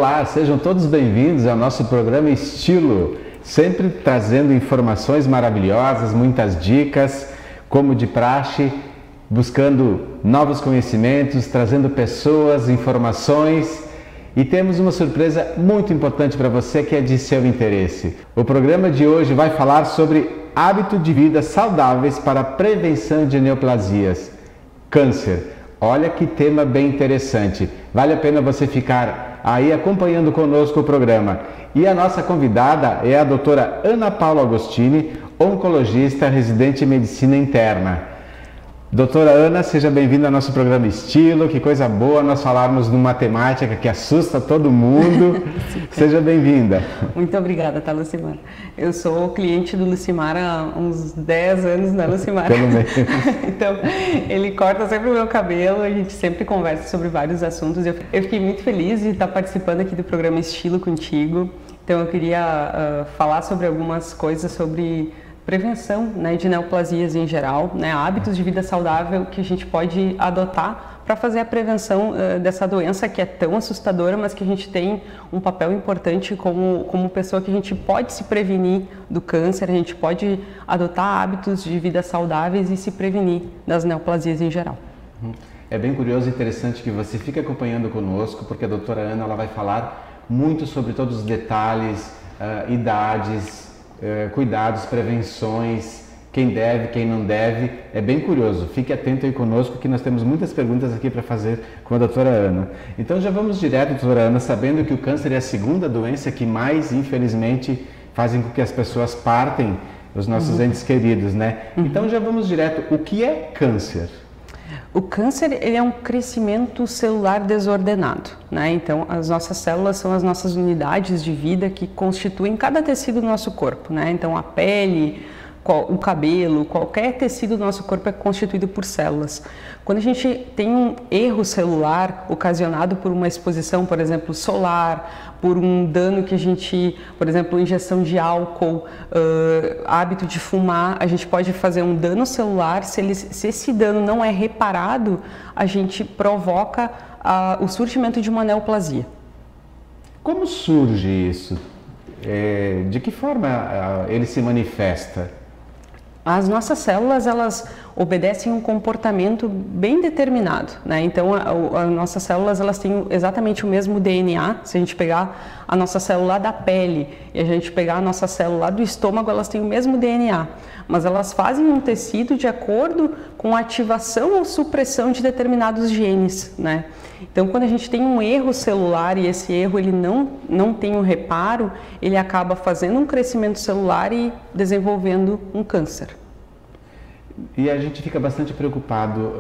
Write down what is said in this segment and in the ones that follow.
Olá, sejam todos bem-vindos ao nosso programa Estilo, sempre trazendo informações maravilhosas, muitas dicas, como de praxe, buscando novos conhecimentos, trazendo pessoas, informações, e temos uma surpresa muito importante para você que é de seu interesse. O programa de hoje vai falar sobre hábitos de vida saudáveis para a prevenção de neoplasias, câncer. Olha que tema bem interessante. Vale a pena você ficar aí acompanhando conosco o programa. E a nossa convidada é a doutora Ana Paula Agostini, oncologista residente em medicina interna. Doutora Ana, seja bem-vinda ao nosso programa Estilo. Que coisa boa nós falarmos numa temática que assusta todo mundo. Seja bem-vinda. Muito obrigada, tá, Lucimar? Eu sou cliente do Lucimar há uns 10 anos, né, Lucimar? Pelo menos. Então, ele corta sempre o meu cabelo, a gente sempre conversa sobre vários assuntos. Eu fiquei muito feliz de estar participando aqui do programa Estilo contigo. Então, eu queria falar sobre algumas coisas sobre prevenção, né, de neoplasias em geral, né, hábitos de vida saudável que a gente pode adotar para fazer a prevenção dessa doença que é tão assustadora, mas que a gente tem um papel importante como pessoa que a gente pode se prevenir do câncer, a gente pode adotar hábitos de vida saudáveis e se prevenir das neoplasias em geral. É bem curioso e interessante que você fique acompanhando conosco, porque a doutora Ana ela vai falar muito sobre todos os detalhes, idades, cuidados, prevenções, quem deve, quem não deve. É bem curioso, fique atento aí conosco que nós temos muitas perguntas aqui para fazer com a doutora Ana. Então já vamos direto, doutora Ana, sabendo que o câncer é a segunda doença que mais, infelizmente, fazem com que as pessoas partem os nossos entes queridos, né? Então já vamos direto, o que é câncer? O câncer ele é um crescimento celular desordenado, né? Então, as nossas células são as nossas unidades de vida que constituem cada tecido do nosso corpo, né? Então, a pele, o cabelo, qualquer tecido do nosso corpo é constituído por células. Quando a gente tem um erro celular ocasionado por uma exposição, por exemplo, solar, por um dano que a gente, por exemplo, injeção de álcool, hábito de fumar, a gente pode fazer um dano celular. Se esse dano não é reparado, a gente provoca o surgimento de uma neoplasia. Como surge isso? De que forma ele se manifesta? As nossas células, elas obedecem um comportamento bem determinado, né? Então, as nossas células, elas têm exatamente o mesmo DNA. Se a gente pegar a nossa célula da pele e a gente pegar a nossa célula do estômago, elas têm o mesmo DNA, mas elas fazem um tecido de acordo com a ativação ou supressão de determinados genes, né? Então, quando a gente tem um erro celular e esse erro ele não tem um reparo, ele acaba fazendo um crescimento celular e desenvolvendo um câncer. E a gente fica bastante preocupado.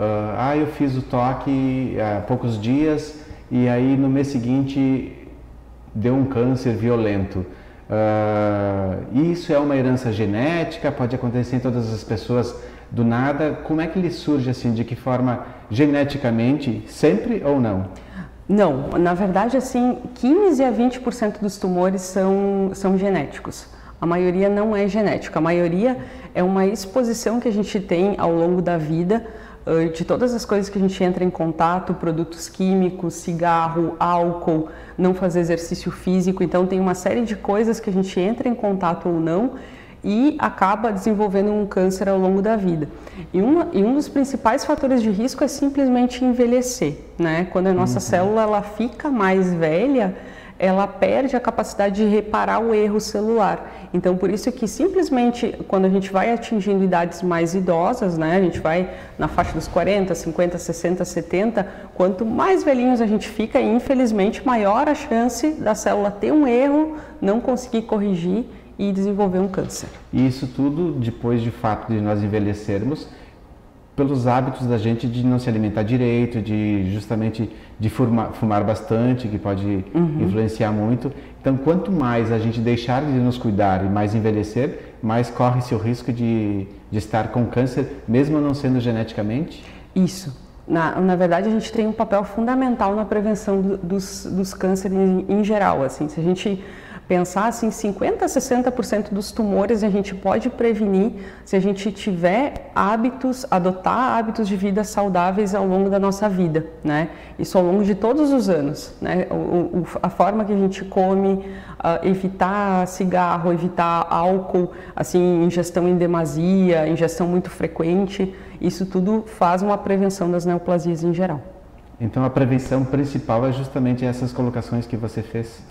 Eu fiz o toque há poucos dias e aí no mês seguinte deu um câncer violento. Isso é uma herança genética? Pode acontecer em todas as pessoas do nada? Como é que ele surge assim? De que forma? Geneticamente, sempre ou não? Não, na verdade, assim, 15 a 20% dos tumores são genéticos. A maioria não é genética, a maioria é uma exposição que a gente tem ao longo da vida de todas as coisas que a gente entra em contato, produtos químicos, cigarro, álcool, não fazer exercício físico. Então tem uma série de coisas que a gente entra em contato ou não e acaba desenvolvendo um câncer ao longo da vida. E um dos principais fatores de risco é simplesmente envelhecer, né? Quando a nossa célula ela fica mais velha, ela perde a capacidade de reparar o erro celular. Então, por isso que simplesmente quando a gente vai atingindo idades mais idosas, né, a gente vai na faixa dos 40, 50, 60, 70, quanto mais velhinhos a gente fica, infelizmente, maior a chance da célula ter um erro, não conseguir corrigir e desenvolver um câncer. E isso tudo depois de fato de nós envelhecermos, pelos hábitos da gente de não se alimentar direito, de fumar bastante, que pode influenciar muito. Então, quanto mais a gente deixar de nos cuidar e mais envelhecer, mais corre-se o risco de estar com câncer, mesmo não sendo geneticamente? Isso. Na verdade, a gente tem um papel fundamental na prevenção dos cânceres em geral. Assim, se a gente Pensar assim, 50% a 60% dos tumores a gente pode prevenir se a gente tiver hábitos, adotar hábitos de vida saudáveis ao longo da nossa vida, né? Isso ao longo de todos os anos, né? A forma que a gente come, evitar cigarro, evitar álcool, assim, ingestão em demasia, ingestão muito frequente, isso tudo faz uma prevenção das neoplasias em geral. Então a prevenção principal é justamente essas colocações que você fez?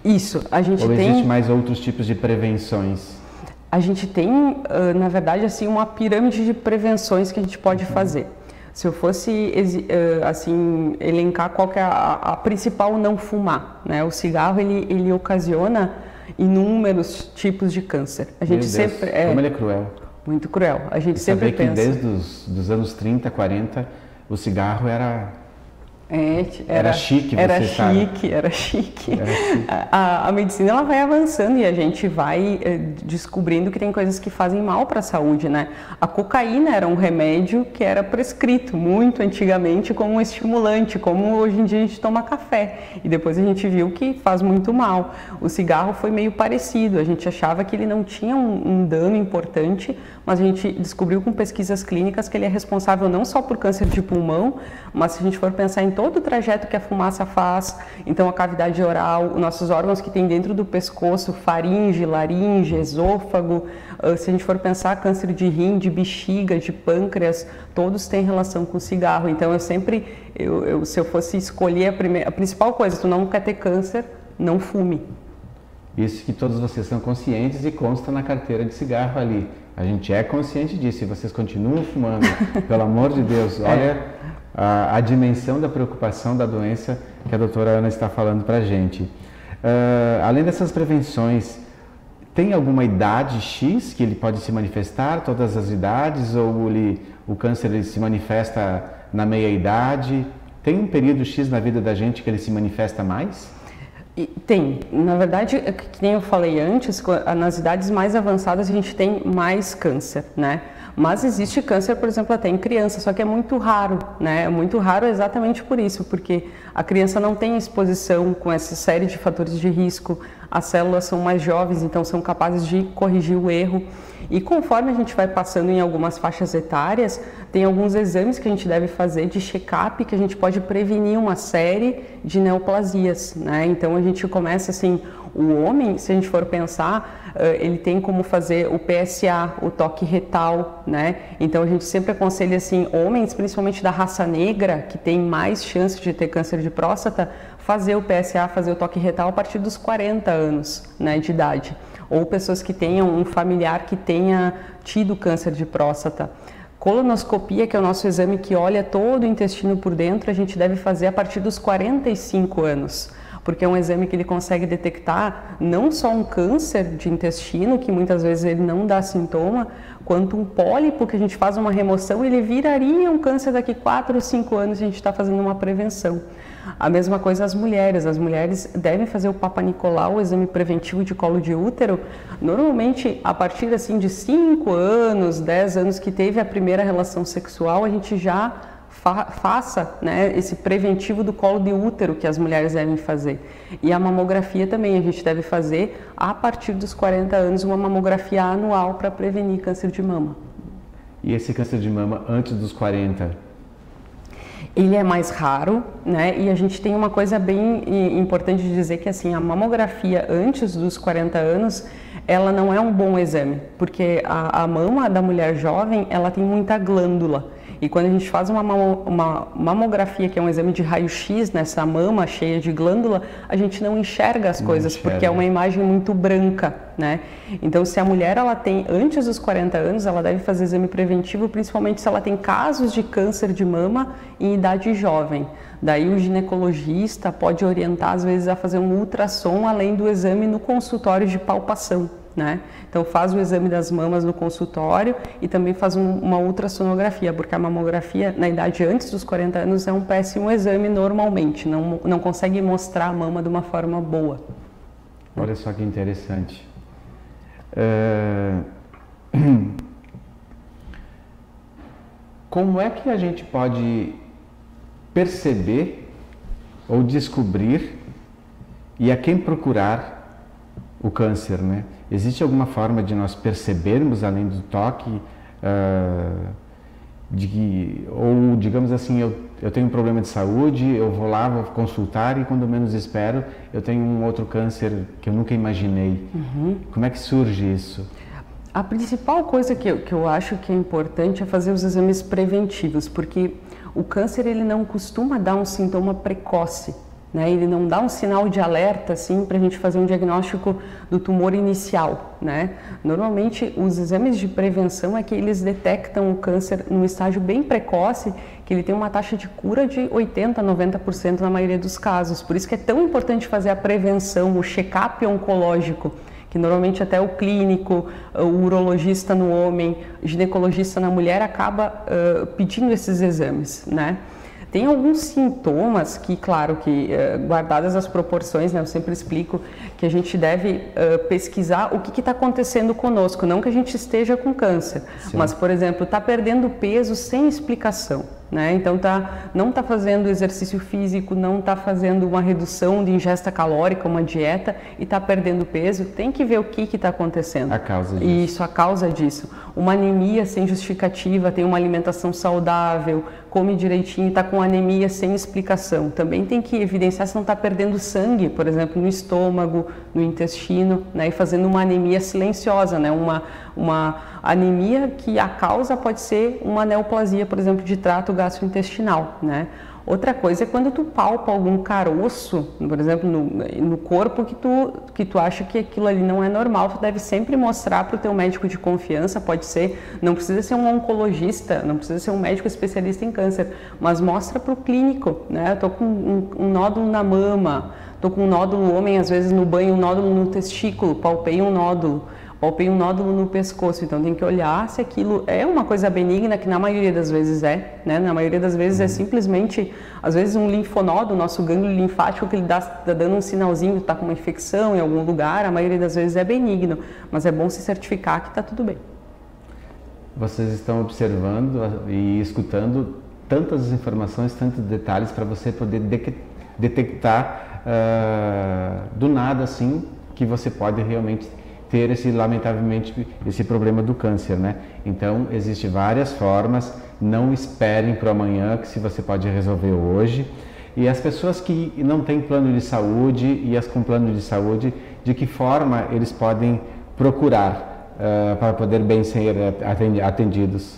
Isso, a gente Ou tem... existe mais outros tipos de prevenções? A gente tem, na verdade, assim, uma pirâmide de prevenções que a gente pode fazer. Se eu fosse, assim, elencar qual que é a principal, não fumar, né? O cigarro, ele ocasiona inúmeros tipos de câncer. A gente sempre... Como ele é cruel. Muito cruel. A gente sempre pensa... Saber que desde os anos 30, 40, o cigarro era... Era chique, era chique. A medicina ela vai avançando e a gente vai descobrindo que tem coisas que fazem mal para a saúde, né? A cocaína era um remédio que era prescrito muito antigamente como um estimulante, como hoje em dia a gente toma café. E depois a gente viu que faz muito mal. O cigarro foi meio parecido, a gente achava que ele não tinha um dano importante, mas a gente descobriu com pesquisas clínicas que ele é responsável não só por câncer de pulmão, mas se a gente for pensar em todo o trajeto que a fumaça faz, então a cavidade oral, os nossos órgãos que tem dentro do pescoço, faringe, laringe, esôfago, se a gente for pensar câncer de rim, de bexiga, de pâncreas, todos têm relação com o cigarro. Então eu sempre, se eu fosse escolher a principal coisa, se tu não quer ter câncer, não fume. Isso que todos vocês são conscientes e consta na carteira de cigarro ali. A gente é consciente disso e vocês continuam fumando. Pelo amor de Deus, olha a dimensão da preocupação da doença que a doutora Ana está falando para a gente. Além dessas prevenções, tem alguma idade X que ele pode se manifestar, todas as idades, ou o câncer ele se manifesta na meia-idade? Tem um período X na vida da gente que ele se manifesta mais? Tem. Na verdade, que nem eu falei antes, nas idades mais avançadas a gente tem mais câncer, né? Mas existe câncer, por exemplo, até em criança, só que é muito raro, né? É muito raro exatamente por isso, porque a criança não tem exposição com essa série de fatores de risco, as células são mais jovens, então são capazes de corrigir o erro. E conforme a gente vai passando em algumas faixas etárias, tem alguns exames que a gente deve fazer de check-up que a gente pode prevenir uma série de neoplasias, né? Então a gente começa assim, o homem, se a gente for pensar, ele tem como fazer o PSA, o toque retal, né? Então a gente sempre aconselha assim, homens, principalmente da raça negra, que tem mais chance de ter câncer de próstata, fazer o PSA, fazer o toque retal a partir dos 40 anos, né, de idade. Ou pessoas que tenham um familiar que tenha tido câncer de próstata. Colonoscopia, que é o nosso exame que olha todo o intestino por dentro, a gente deve fazer a partir dos 45 anos. Porque é um exame que ele consegue detectar não só um câncer de intestino, que muitas vezes ele não dá sintoma, quanto um pólipo que a gente faz uma remoção, ele viraria um câncer daqui 4 ou 5 anos e a gente está fazendo uma prevenção. A mesma coisa as mulheres devem fazer o Papa Nicolau, o exame preventivo de colo de útero, normalmente a partir assim de 5 anos, 10 anos que teve a primeira relação sexual, a gente já faça, né, esse preventivo do colo de útero que as mulheres devem fazer. E a mamografia também, a gente deve fazer a partir dos 40 anos uma mamografia anual para prevenir câncer de mama. E esse câncer de mama antes dos 40? Ele é mais raro, né? E a gente tem uma coisa bem importante de dizer que assim, a mamografia antes dos 40 anos, ela não é um bom exame, porque a mama da mulher jovem, ela tem muita glândula. E quando a gente faz uma mamografia, que é um exame de raio-x nessa mama cheia de glândula, a gente não enxerga as coisas, porque é uma imagem muito branca, né? Então, se a mulher ela tem antes dos 40 anos, ela deve fazer exame preventivo, principalmente se ela tem casos de câncer de mama em idade jovem. Daí o ginecologista pode orientar, às vezes, a fazer um ultrassom além do exame no consultório de palpação, né? Então faz o exame das mamas no consultório e também faz uma ultrassonografia, porque a mamografia na idade antes dos 40 anos é um péssimo exame normalmente, não consegue mostrar a mama de uma forma boa. Olha só que interessante. Como é que a gente pode perceber ou descobrir e a quem procurar o câncer, né? Existe alguma forma de nós percebermos, além do toque, ou digamos assim, eu tenho um problema de saúde, eu vou lá, vou consultar e quando menos espero, eu tenho um outro câncer que eu nunca imaginei. Como é que surge isso? A principal coisa que eu acho que é importante é fazer os exames preventivos, porque o câncer ele não costuma dar um sintoma precoce, né? Ele não dá um sinal de alerta assim para a gente fazer um diagnóstico do tumor inicial, né? Normalmente os exames de prevenção é que eles detectam o câncer num estágio bem precoce, que ele tem uma taxa de cura de 80% a 90% na maioria dos casos. Por isso que é tão importante fazer a prevenção, o check-up oncológico, que normalmente até o clínico, o urologista no homem, o ginecologista na mulher acaba pedindo esses exames, né? Tem alguns sintomas que, claro, que guardadas as proporções, né, eu sempre explico que a gente deve pesquisar o que está acontecendo conosco, não que a gente esteja com câncer, sim, mas, por exemplo, está perdendo peso sem explicação, né? Então não está fazendo exercício físico, não está fazendo uma redução de ingesta calórica, uma dieta e está perdendo peso, tem que ver o que está acontecendo. A causa disso. Isso, a causa disso. Uma anemia sem justificativa, tem uma alimentação saudável, come direitinho, está com anemia sem explicação. Também tem que evidenciar se não está perdendo sangue, por exemplo, no estômago, no intestino, né? E fazendo uma anemia silenciosa, né? Uma anemia que a causa pode ser uma neoplasia, por exemplo, de trato gastrointestinal, né? Outra coisa é quando tu palpa algum caroço, por exemplo, no corpo que tu acha que aquilo ali não é normal, tu deve sempre mostrar para o teu médico de confiança, pode ser, não precisa ser um oncologista, não precisa ser um médico especialista em câncer, mas mostra para o clínico, né? Eu tô com um nódulo na mama, tô com um nódulo no homem, às vezes no banho, um nódulo no testículo, palpei um nódulo no pescoço, então tem que olhar se aquilo é uma coisa benigna, que na maioria das vezes é, né? Na maioria das vezes é simplesmente, às vezes um linfonodo, nosso gânglio linfático, que ele tá dando um sinalzinho, está com uma infecção em algum lugar, a maioria das vezes é benigno, mas é bom se certificar que está tudo bem. Vocês estão observando e escutando tantas informações, tantos detalhes para você poder detectar do nada assim que você pode realmente ter lamentavelmente esse problema do câncer, né? Então existem várias formas, não esperem para amanhã que se você pode resolver hoje. E as pessoas que não têm plano de saúde e as com plano de saúde, de que forma eles podem procurar para poder bem ser atendidos?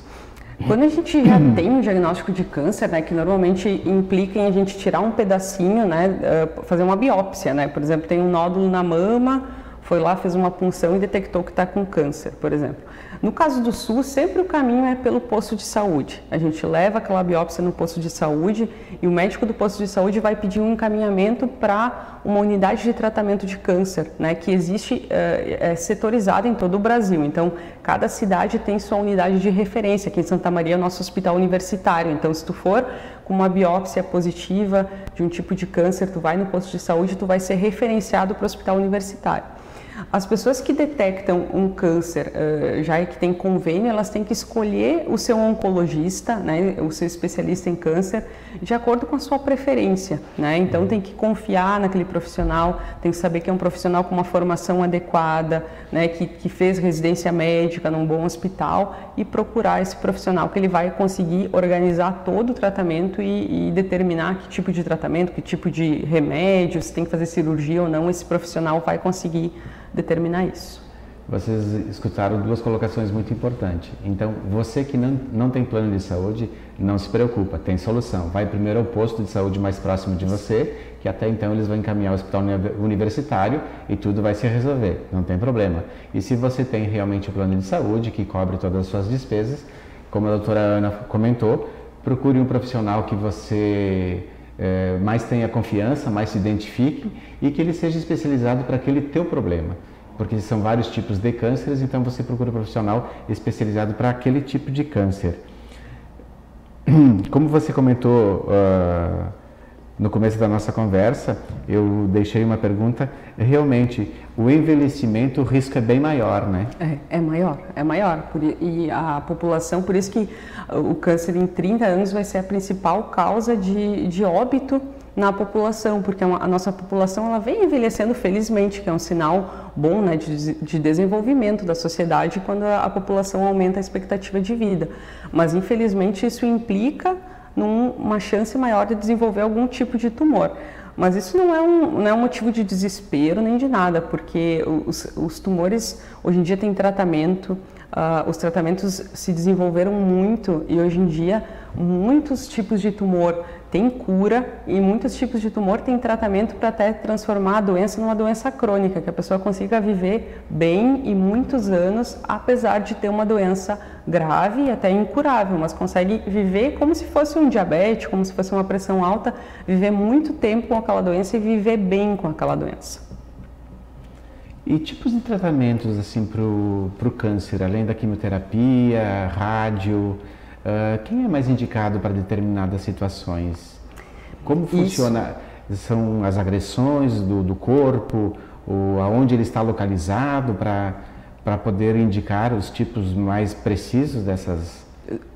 Quando a gente já tem um diagnóstico de câncer, né, que normalmente implica em a gente tirar um pedacinho, né, fazer uma biópsia, né? Por exemplo, tem um nódulo na mama, foi lá, fez uma punção e detectou que está com câncer, por exemplo. No caso do SUS, sempre o caminho é pelo posto de saúde. A gente leva aquela biópsia no posto de saúde e o médico do posto de saúde vai pedir um encaminhamento para uma unidade de tratamento de câncer, né, que existe setorizada em todo o Brasil. Então, cada cidade tem sua unidade de referência. Aqui em Santa Maria é o nosso hospital universitário. Então, se tu for com uma biópsia positiva de um tipo de câncer, tu vai no posto de saúde, tu vai ser referenciado para o hospital universitário. As pessoas que detectam um câncer, já que tem convênio, elas têm que escolher o seu oncologista, né, o seu especialista em câncer, de acordo com a sua preferência, né? Então tem que confiar naquele profissional, tem que saber que é um profissional com uma formação adequada, né, que fez residência médica num bom hospital e procurar esse profissional, que ele vai conseguir organizar todo o tratamento e determinar que tipo de tratamento, que tipo de remédio, se tem que fazer cirurgia ou não, esse profissional vai conseguir determinar isso. Vocês escutaram duas colocações muito importantes. Então, você que não tem plano de saúde, não se preocupa, tem solução. Vai primeiro ao posto de saúde mais próximo de você, que até então eles vão encaminhar ao hospital universitário e tudo vai se resolver, não tem problema. E se você tem realmente o plano de saúde, que cobre todas as suas despesas, como a doutora Ana comentou, procure um profissional que você mais tenha confiança, mais se identifique e que ele seja especializado para aquele teu problema. Porque são vários tipos de cânceres, então você procura um profissional especializado para aquele tipo de câncer. Como você comentou no começo da nossa conversa, eu deixei uma pergunta, realmente, o envelhecimento, o risco é bem maior, né? É maior. E a população, por isso que o câncer em 30 anos vai ser a principal causa de óbito na população, porque a nossa população ela vem envelhecendo felizmente, que é um sinal bom, né, de desenvolvimento da sociedade quando a população aumenta a expectativa de vida. Mas, infelizmente, isso implica numa chance maior de desenvolver algum tipo de tumor. Mas isso não é um motivo de desespero nem de nada, porque os tumores hoje em dia têm tratamento, os tratamentos se desenvolveram muito e hoje em dia muitos tipos de tumor têm cura e muitos tipos de tumor têm tratamento para até transformar a doença numa doença crônica, que a pessoa consiga viver bem e muitos anos, apesar de ter uma doença grave e até incurável, mas consegue viver como se fosse um diabetes, como se fosse uma pressão alta, viver muito tempo com aquela doença e viver bem com aquela doença. E tipos de tratamentos assim para o câncer, além da quimioterapia, rádio, quem é mais indicado para determinadas situações? Como funciona? São as agressões do corpo, ou aonde ele está localizado para poder indicar os tipos mais precisos dessas?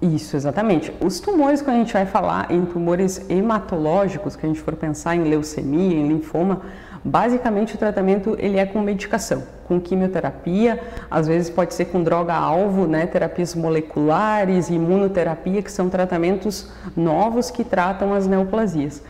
Isso, exatamente. Os tumores, quando a gente vai falar em tumores hematológicos, que a gente for pensar em leucemia, em linfoma, basicamente o tratamento ele é com medicação, com quimioterapia, às vezes pode ser com droga-alvo, né, terapias moleculares, imunoterapia, que são tratamentos novos que tratam as neoplasias.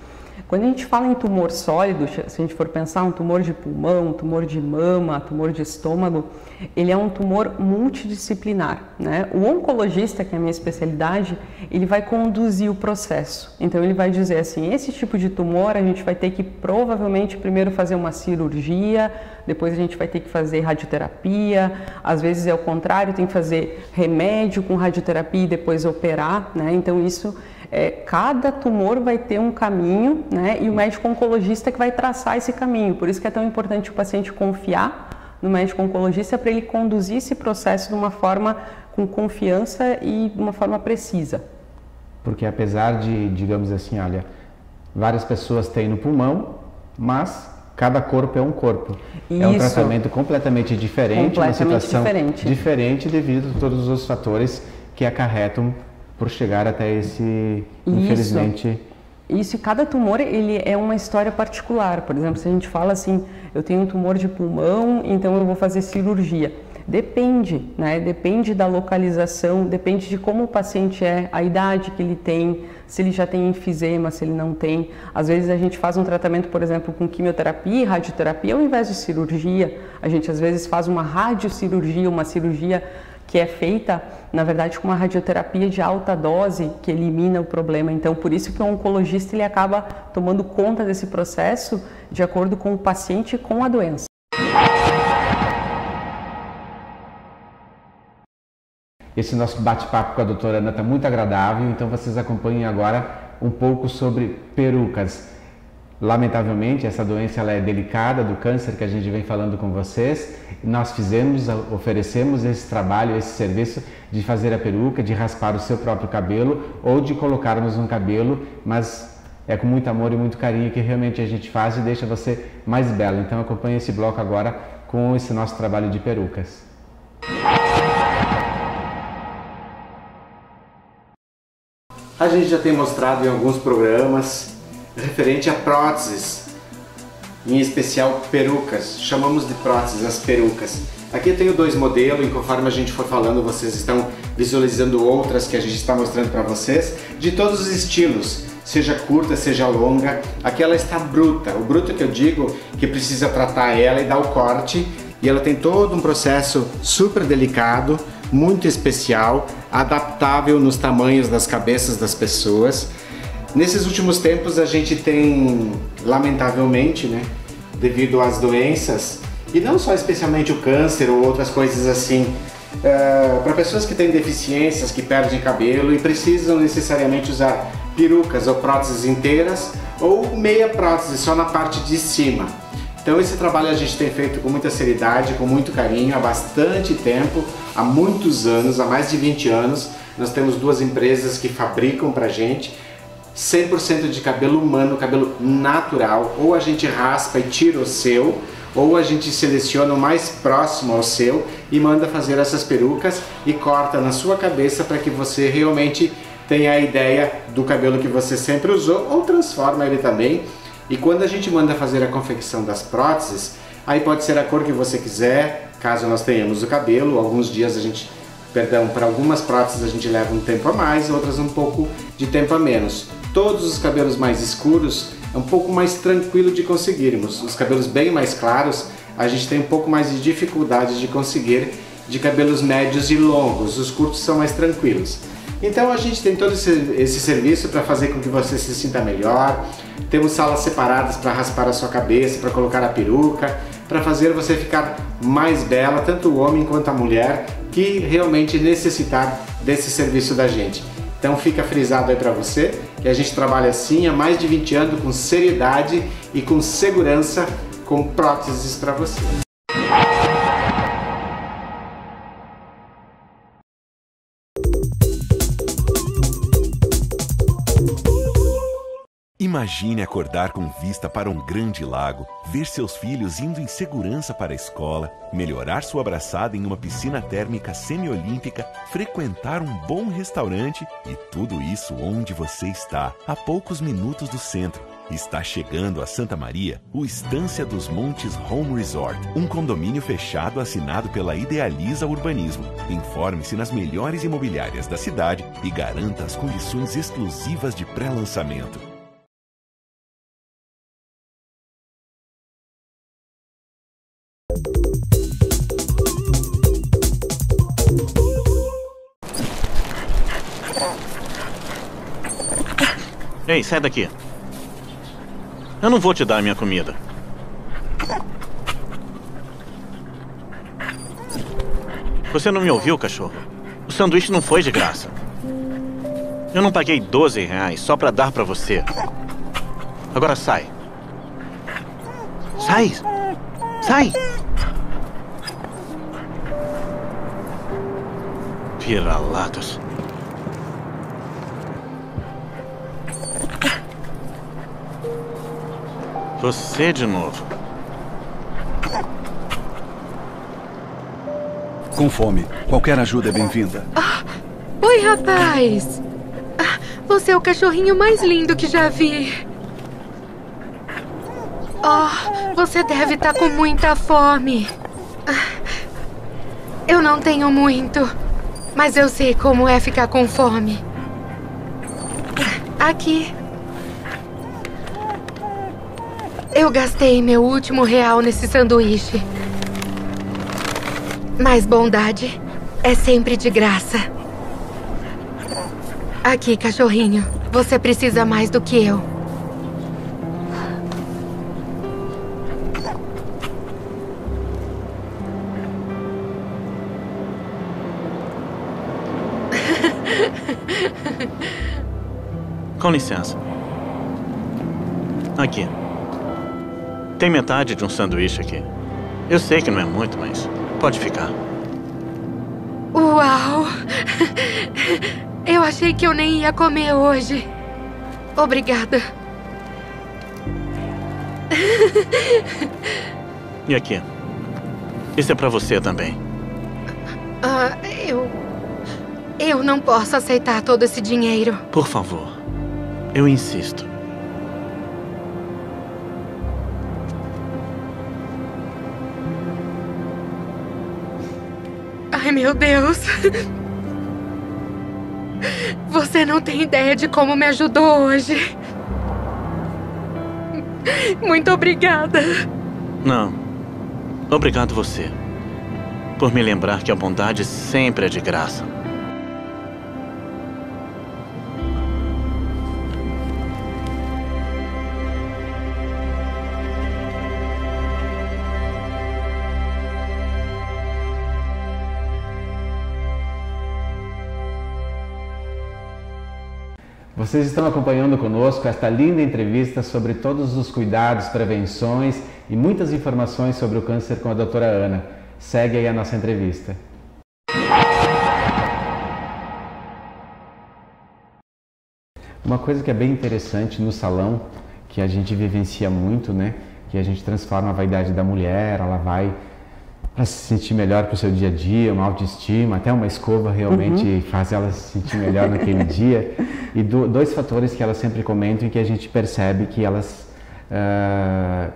Quando a gente fala em tumor sólido, se a gente for pensar um tumor de pulmão, um tumor de mama, tumor de estômago, ele é um tumor multidisciplinar, né? O oncologista, que é a minha especialidade, ele vai conduzir o processo. Então ele vai dizer assim, esse tipo de tumor a gente vai ter que provavelmente primeiro fazer uma cirurgia, depois a gente vai ter que fazer radioterapia, às vezes é o contrário, tem que fazer remédio com radioterapia e depois operar, né? Então isso cada tumor vai ter um caminho, né? E o médico oncologista que vai traçar esse caminho. Por isso que é tão importante o paciente confiar no médico oncologista para ele conduzir esse processo de uma forma com confiança e de uma forma precisa. Porque apesar de, digamos assim, olha, várias pessoas têm no pulmão, mas cada corpo é um corpo. Isso. É um tratamento completamente diferente, uma situação diferente devido a todos os fatores que acarretam por chegar até esse, infelizmente... Isso, e cada tumor ele é uma história particular. Por exemplo, se a gente fala assim, eu tenho um tumor de pulmão, então eu vou fazer cirurgia. Depende, né? Depende da localização, depende de como o paciente é, a idade que ele tem, se ele já tem enfisema, se ele não tem. Às vezes a gente faz um tratamento, por exemplo, com quimioterapia e radioterapia ao invés de cirurgia. A gente às vezes faz uma radiocirurgia, uma cirurgia que é feita, na verdade, com uma radioterapia de alta dose, que elimina o problema. Então, por isso que o oncologista ele acaba tomando conta desse processo de acordo com o paciente e com a doença. Esse nosso bate-papo com a doutora Ana está muito agradável, então vocês acompanhem agora um pouco sobre perucas. Lamentavelmente, essa doença ela é delicada, do câncer que a gente vem falando com vocês. Nós oferecemos esse trabalho, esse serviço de fazer a peruca, de raspar o seu próprio cabelo ou de colocarmos um cabelo, mas é com muito amor e muito carinho que realmente a gente faz e deixa você mais bela. Então acompanhe esse bloco agora com esse nosso trabalho de perucas. A gente já tem mostrado em alguns programas referente a próteses, em especial perucas. Chamamos de próteses as perucas. Aqui eu tenho dois modelos e conforme a gente for falando, vocês estão visualizando outras que a gente está mostrando para vocês, de todos os estilos, seja curta, seja longa. Aqui ela está bruta. O bruto que eu digo que precisa tratar ela e dar o corte, e ela tem todo um processo super delicado, muito especial, adaptável nos tamanhos das cabeças das pessoas. Nesses últimos tempos a gente tem, lamentavelmente, né, devido às doenças, e não só especialmente o câncer ou outras coisas assim, para pessoas que têm deficiências, que perdem cabelo e precisam necessariamente usar perucas ou próteses inteiras ou meia prótese só na parte de cima. Então esse trabalho a gente tem feito com muita seriedade, com muito carinho, há bastante tempo, há muitos anos, há mais de 20 anos. Nós temos duas empresas que fabricam pra gente 100% de cabelo humano, cabelo natural. Ou a gente raspa e tira o seu, ou a gente seleciona o mais próximo ao seu e manda fazer essas perucas e corta na sua cabeça para que você realmente tenha a ideia do cabelo que você sempre usou, ou transforma ele também. E quando a gente manda fazer a confecção das próteses, Aí pode ser a cor que você quiser, caso nós tenhamos o cabelo. Alguns dias a gente, para algumas próteses a gente leva um tempo a mais, outras um pouco de tempo a menos. Todos os cabelos mais escuros é um pouco mais tranquilo de conseguirmos. Os cabelos bem mais claros a gente tem um pouco mais de dificuldade de conseguir, de cabelos médios e longos. Os curtos são mais tranquilos. Então a gente tem todo esse serviço para fazer com que você se sinta melhor. Temos salas separadas para raspar a sua cabeça, para colocar a peruca, para fazer você ficar mais bela, tanto o homem quanto a mulher, que realmente necessitar desse serviço da gente. Então fica frisado aí para você, que a gente trabalha assim há mais de 20 anos com seriedade e com segurança, com próteses para você. Imagine acordar com vista para um grande lago, ver seus filhos indo em segurança para a escola, melhorar sua abraçada em uma piscina térmica semiolímpica, frequentar um bom restaurante e tudo isso onde você está, a poucos minutos do centro. Está chegando a Santa Maria o Estância dos Montes Home Resort, um condomínio fechado assinado pela Idealiza Urbanismo. Informe-se nas melhores imobiliárias da cidade e garanta as condições exclusivas de pré-lançamento. Ei, sai daqui. Eu não vou te dar a minha comida. Você não me ouviu, cachorro? O sanduíche não foi de graça. Eu não paguei R$12 só pra dar pra você. Agora sai. Sai! Sai! Vira-latas. Você de novo. Com fome. Qualquer ajuda é bem-vinda. Oi, rapaz. Você é o cachorrinho mais lindo que já vi. Você deve estar com muita fome. Eu não tenho muito, mas eu sei como é ficar com fome. Aqui. Eu gastei meu último R$1 nesse sanduíche. Mas bondade é sempre de graça. Aqui, cachorrinho. Você precisa mais do que eu. Com licença. Aqui. Tem metade de um sanduíche aqui. Eu sei que não é muito, mas pode ficar. Uau! Eu achei que eu nem ia comer hoje. Obrigada. E aqui? Isso é pra você também. Eu não posso aceitar todo esse dinheiro. Por favor. Eu insisto. Ai, meu Deus. Você não tem ideia de como me ajudou hoje. Muito obrigada. Não. Obrigado você. Por me lembrar que a bondade sempre é de graça. Vocês estão acompanhando conosco esta linda entrevista sobre todos os cuidados, prevenções e muitas informações sobre o câncer com a doutora Ana. Segue aí a nossa entrevista. Uma coisa que é bem interessante no salão, que a gente vivencia muito, né? Que a gente transforma a vaidade da mulher, ela vai para se sentir melhor para o seu dia a dia, uma autoestima, até uma escova realmente faz ela se sentir melhor naquele dia. E dois fatores que elas sempre comentam e que a gente percebe que elas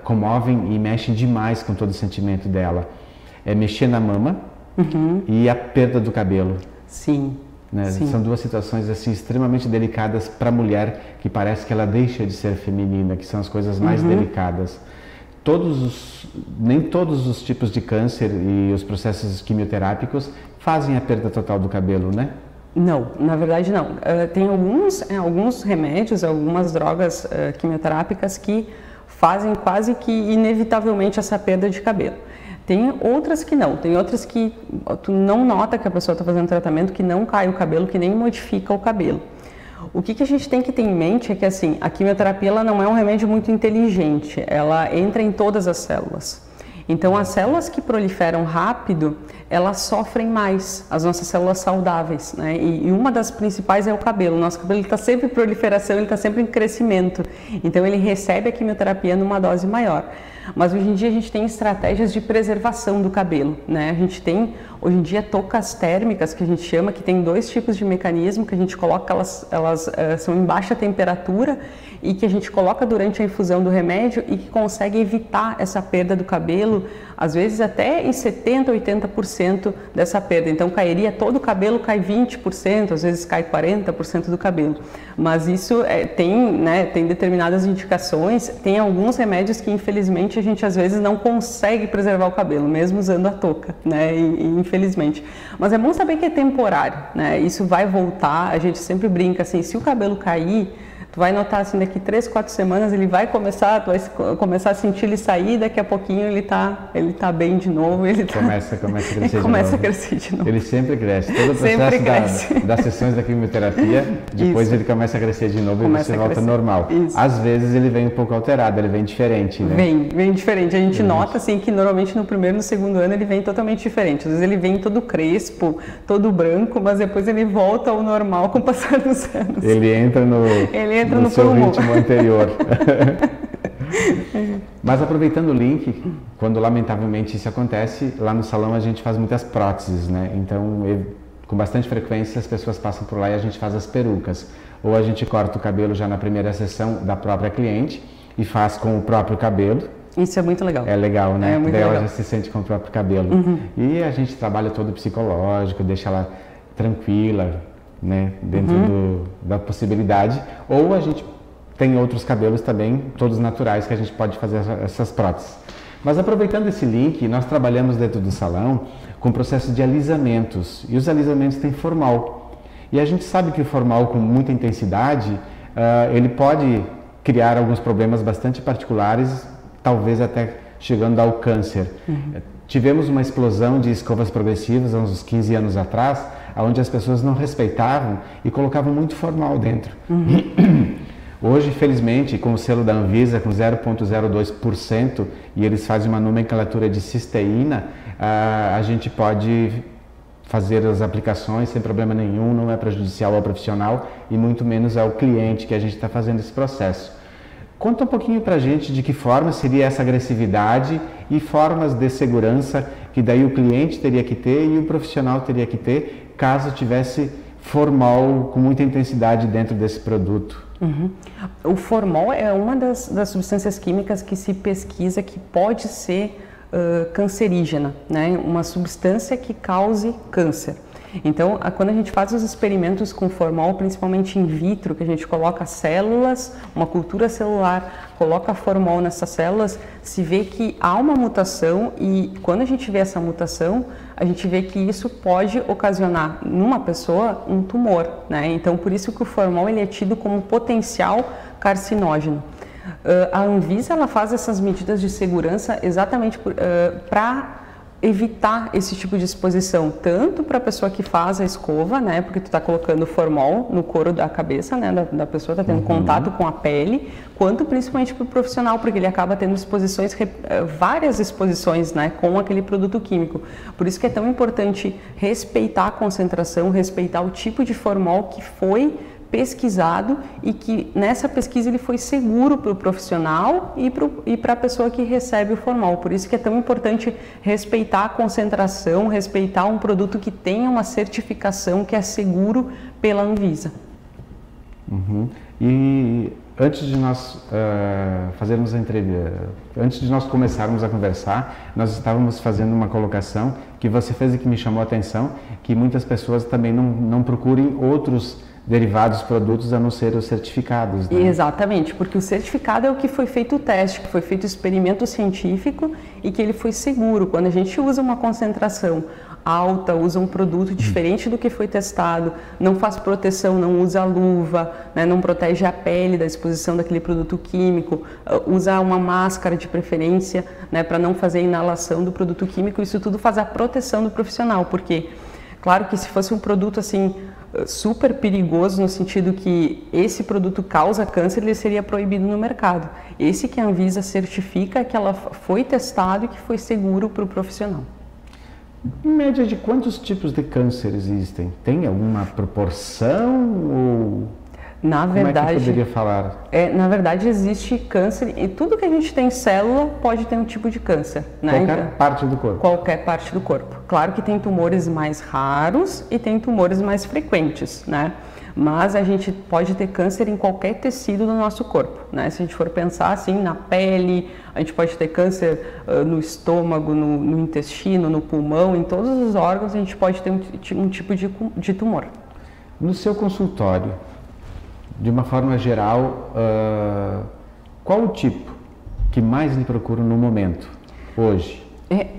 comovem e mexem demais com todo o sentimento dela. É mexer na mama e a perda do cabelo. Sim. Né? Sim. São duas situações assim extremamente delicadas para a mulher, que parece que ela deixa de ser feminina, que são as coisas mais delicadas. Nem todos os tipos de câncer e os processos quimioterápicos fazem a perda total do cabelo, né? Não, na verdade não. Tem alguns remédios, algumas drogas quimioterápicas que fazem quase que inevitavelmente essa perda de cabelo. Tem outras que não, tem outras que tu não nota que a pessoa está fazendo tratamento, que não cai o cabelo, que nem modifica o cabelo. O que a gente tem que ter em mente é que assim, a quimioterapia ela não é um remédio muito inteligente, ela entra em todas as células. Então as células que proliferam rápido, elas sofrem mais, as nossas células saudáveis, né? E uma das principais é o cabelo. O nosso cabelo está sempre em proliferação, ele está sempre em crescimento. Então ele recebe a quimioterapia numa dose maior. Mas hoje em dia a gente tem estratégias de preservação do cabelo, né? A gente tem hoje em dia toucas térmicas, que a gente chama, que tem 2 tipos de mecanismo, que a gente coloca, elas são em baixa temperatura e que a gente coloca durante a infusão do remédio e que consegue evitar essa perda do cabelo, às vezes até em 70%, 80% dessa perda. Então cairia todo o cabelo, cai 20%, às vezes cai 40% do cabelo. Mas isso tem determinadas indicações, tem alguns remédios que infelizmente a gente às vezes não consegue preservar o cabelo, mesmo usando a touca, né? Infelizmente. Mas é bom saber que é temporário, né? Isso vai voltar, a gente sempre brinca assim, se o cabelo cair, tu vai notar assim, daqui 3, 4 semanas ele vai começar, tu vai começar a sentir ele sair, daqui a pouquinho ele tá bem de novo, começa a crescer de novo. Ele sempre cresce, todo o processo das sessões da quimioterapia, depois ele começa a crescer de novo e você volta normal. Isso. Às vezes ele vem um pouco alterado, ele vem diferente, né? Vem diferente, a gente nota assim que normalmente no primeiro e no segundo ano ele vem totalmente diferente, às vezes ele vem todo crespo, todo branco, mas depois ele volta ao normal com o passar dos anos. Ele entra no seu ritmo anterior. Mas aproveitando o link, quando lamentavelmente isso acontece, lá no salão a gente faz muitas próteses, né? Então, com bastante frequência as pessoas passam por lá e a gente faz as perucas. Ou a gente corta o cabelo já na primeira sessão da própria cliente e faz com o próprio cabelo. Isso é muito legal. É legal, né? Daí ela já se sente com o próprio cabelo. E a gente trabalha todo psicológico, deixa ela tranquila, né, dentro da possibilidade, ou a gente tem outros cabelos também, todos naturais, que a gente pode fazer essas próteses. Mas aproveitando esse link, nós trabalhamos dentro do salão com processo de alisamentos, e os alisamentos têm formal. E a gente sabe que o formal com muita intensidade, ele pode criar alguns problemas bastante particulares, talvez até chegando ao câncer. Tivemos uma explosão de escovas progressivas há uns 15 anos atrás, onde as pessoas não respeitavam e colocavam muito formal dentro. Hoje, felizmente, com o selo da Anvisa, com 0,02%, e eles fazem uma nomenclatura de cisteína, a gente pode fazer as aplicações sem problema nenhum, não é prejudicial ao profissional e muito menos ao cliente que a gente está fazendo esse processo. Conta um pouquinho pra gente de que forma seria essa agressividade e formas de segurança que daí o cliente teria que ter e o profissional teria que ter caso tivesse formol com muita intensidade dentro desse produto. O formol é uma das substâncias químicas que se pesquisa que pode ser cancerígena, né? Uma substância que cause câncer. Então, quando a gente faz os experimentos com formol, principalmente in vitro, que a gente coloca células, uma cultura celular, coloca formol nessas células, se vê que há uma mutação e quando a gente vê essa mutação, a gente vê que isso pode ocasionar numa pessoa um tumor, né? Então, por isso que o formol ele é tido como potencial carcinógeno. A Anvisa ela faz essas medidas de segurança exatamente para evitar esse tipo de exposição, tanto para a pessoa que faz a escova, né, porque tu está colocando formol no couro da cabeça, né, da pessoa, está tendo contato com a pele, quanto principalmente para o profissional, porque ele acaba tendo exposições, várias exposições, né, com aquele produto químico. Por isso que é tão importante respeitar a concentração, respeitar o tipo de formol que foi pesquisado e que nessa pesquisa ele foi seguro para o profissional e para a pessoa que recebe o formol. Por isso que é tão importante respeitar a concentração, respeitar um produto que tenha uma certificação que é seguro pela Anvisa. E antes de nós fazermos a entrevista, antes de nós começarmos a conversar, nós estávamos fazendo uma colocação que você fez e que me chamou a atenção, que muitas pessoas também não procurem outros derivados, produtos, a não ser os certificados. Né? Exatamente, porque o certificado é o que foi feito o teste, que foi feito o experimento científico e que ele foi seguro. Quando a gente usa uma concentração alta, usa um produto diferente do que foi testado, não faz proteção, não usa luva, né, não protege a pele da exposição daquele produto químico, usa uma máscara de preferência, né, para não fazer a inalação do produto químico, isso tudo faz a proteção do profissional, porque, claro que se fosse um produto assim, super perigoso no sentido que esse produto causa câncer, ele seria proibido no mercado. Esse que a Anvisa certifica é que ela foi testado e que foi seguro para o profissional. Em média, de quantos tipos de câncer existem? Tem alguma proporção ou... Na verdade, como é que poderia falar? Na verdade, existe câncer e tudo que a gente tem célula pode ter um tipo de câncer. Né? Qualquer parte do corpo? Qualquer parte do corpo. Claro que tem tumores mais raros e tem tumores mais frequentes, né? Mas a gente pode ter câncer em qualquer tecido do nosso corpo, né? Se a gente for pensar assim, na pele, a gente pode ter câncer no estômago, no intestino, no pulmão, em todos os órgãos a gente pode ter um tipo de tumor. No seu consultório, de uma forma geral, qual o tipo que mais lhe procuram no momento, hoje?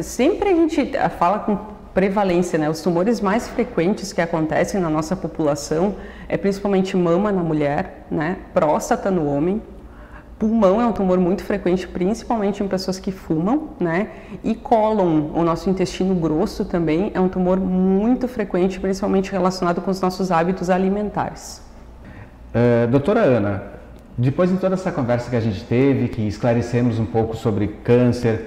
Sempre a gente fala com prevalência, né? Os tumores mais frequentes que acontecem na nossa população é principalmente mama na mulher, né? Próstata no homem, pulmão é um tumor muito frequente, principalmente em pessoas que fumam, né? E cólon, o nosso intestino grosso também é um tumor muito frequente, principalmente relacionado com os nossos hábitos alimentares. Doutora Ana, depois de toda essa conversa que a gente teve, que esclarecemos um pouco sobre câncer,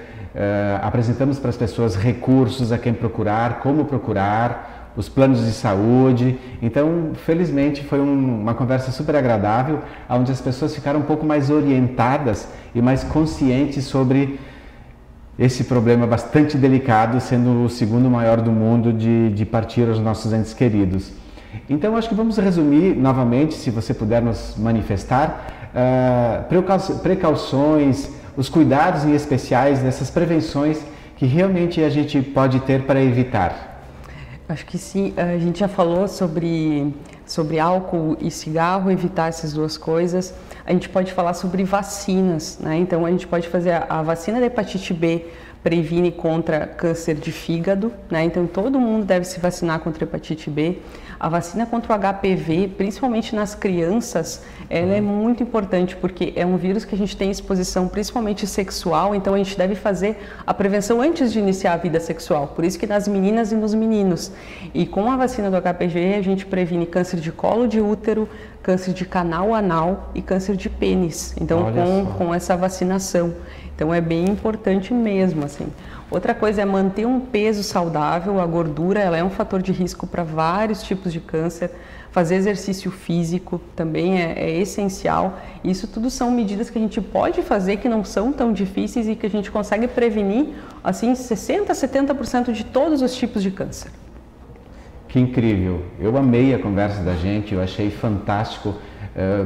apresentamos para as pessoas recursos a quem procurar, como procurar, os planos de saúde. Então, felizmente, foi uma conversa super agradável, onde as pessoas ficaram um pouco mais orientadas e mais conscientes sobre esse problema bastante delicado, sendo o segundo maior do mundo de partir os nossos entes queridos. Então, acho que vamos resumir novamente, se você puder nos manifestar, precauções, os cuidados em especiais dessas prevenções que realmente a gente pode ter para evitar. Acho que sim, a gente já falou sobre álcool e cigarro, evitar essas duas coisas. A gente pode falar sobre vacinas, né? Então a gente pode fazer a vacina da hepatite B, previne contra câncer de fígado, né? Então todo mundo deve se vacinar contra a hepatite B. A vacina contra o HPV, principalmente nas crianças, ela é muito importante porque é um vírus que a gente tem exposição principalmente sexual, então a gente deve fazer a prevenção antes de iniciar a vida sexual, por isso que nas meninas e nos meninos. E com a vacina do HPV a gente previne câncer de colo de útero, câncer de canal anal e câncer de pênis, então com essa vacinação. Então é bem importante mesmo, assim. Outra coisa é manter um peso saudável, a gordura ela é um fator de risco para vários tipos de câncer, fazer exercício físico também é essencial. Isso tudo são medidas que a gente pode fazer que não são tão difíceis e que a gente consegue prevenir, assim, 60% a 70% de todos os tipos de câncer. Que incrível! Eu amei a conversa da gente, eu achei fantástico,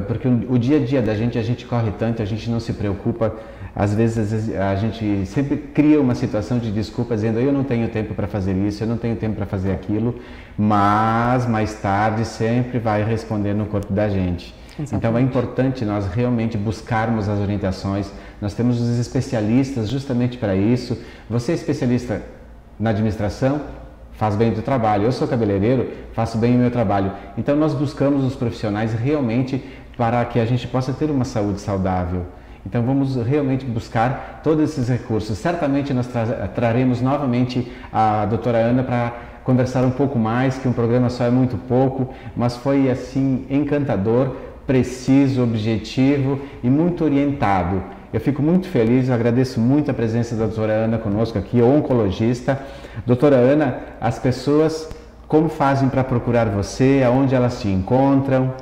porque o dia a dia da gente, a gente corre tanto, a gente não se preocupa. Às vezes a gente sempre cria uma situação de desculpa dizendo eu não tenho tempo para fazer isso, eu não tenho tempo para fazer aquilo, mas mais tarde sempre vai responder no corpo da gente. Exatamente. Então é importante nós realmente buscarmos as orientações, nós temos os especialistas justamente para isso. Você é especialista na administração, faz bem do trabalho, eu sou cabeleireiro, faço bem o meu trabalho. Então nós buscamos os profissionais realmente para que a gente possa ter uma saúde saudável. Então vamos realmente buscar todos esses recursos. Certamente nós traremos novamente a doutora Ana para conversar um pouco mais, que um programa só é muito pouco, mas foi assim encantador, preciso, objetivo e muito orientado. Eu fico muito feliz, eu agradeço muito a presença da doutora Ana conosco aqui, oncologista. Doutora Ana, as pessoas como fazem para procurar você, aonde elas te encontram?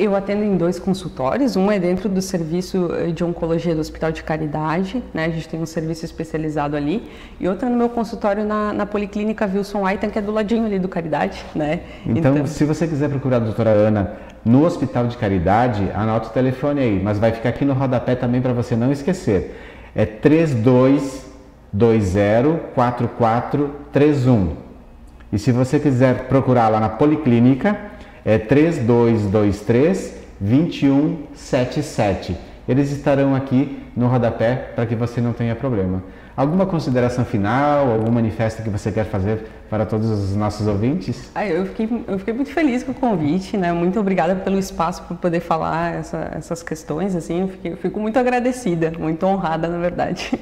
Eu atendo em 2 consultórios, um é dentro do serviço de oncologia do Hospital de Caridade, né? A gente tem um serviço especializado ali, e outro é no meu consultório na Policlínica Wilson Aitan, que é do ladinho ali do Caridade, né? Então, se você quiser procurar a doutora Ana no Hospital de Caridade, anota o telefone aí, mas vai ficar aqui no rodapé também para você não esquecer. É 3220-4431. E se você quiser procurar lá na Policlínica, é 3223-2177. Eles estarão aqui no rodapé para que você não tenha problema. Alguma consideração final, algum manifesto que você quer fazer para todos os nossos ouvintes? Eu fiquei muito feliz com o convite, né? Muito obrigada pelo espaço para poder falar essas questões, assim. Eu fico muito agradecida, muito honrada, na verdade.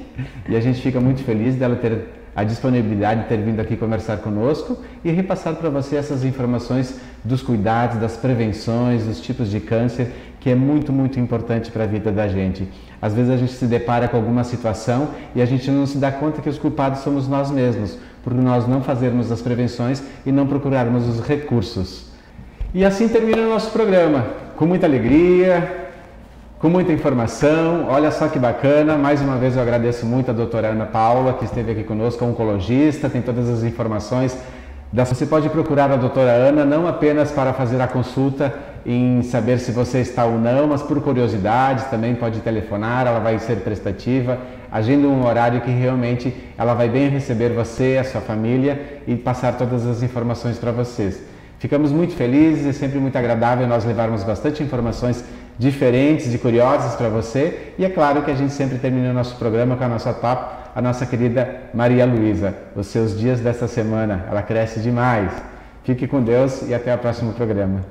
E a gente fica muito feliz dela ter a disponibilidade de ter vindo aqui conversar conosco e repassar para você essas informações dos cuidados, das prevenções, dos tipos de câncer, que é muito, muito importante para a vida da gente. Às vezes a gente se depara com alguma situação e a gente não se dá conta que os culpados somos nós mesmos, por nós não fazermos as prevenções e não procurarmos os recursos. E assim termina o nosso programa, com muita alegria, com muita informação. Olha só que bacana, mais uma vez eu agradeço muito a doutora Ana Paula, que esteve aqui conosco, oncologista, tem todas as informações. Você pode procurar a doutora Ana não apenas para fazer a consulta em saber se você está ou não, mas por curiosidade também pode telefonar, ela vai ser prestativa, agenda um horário que realmente ela vai bem receber você, a sua família e passar todas as informações para vocês. Ficamos muito felizes, é sempre muito agradável nós levarmos bastante informações diferentes e curiosas para você, e é claro que a gente sempre termina o nosso programa com a nossa top, a nossa querida Maria Luísa. Os seus dias desta semana, ela cresce demais. Fique com Deus e até o próximo programa.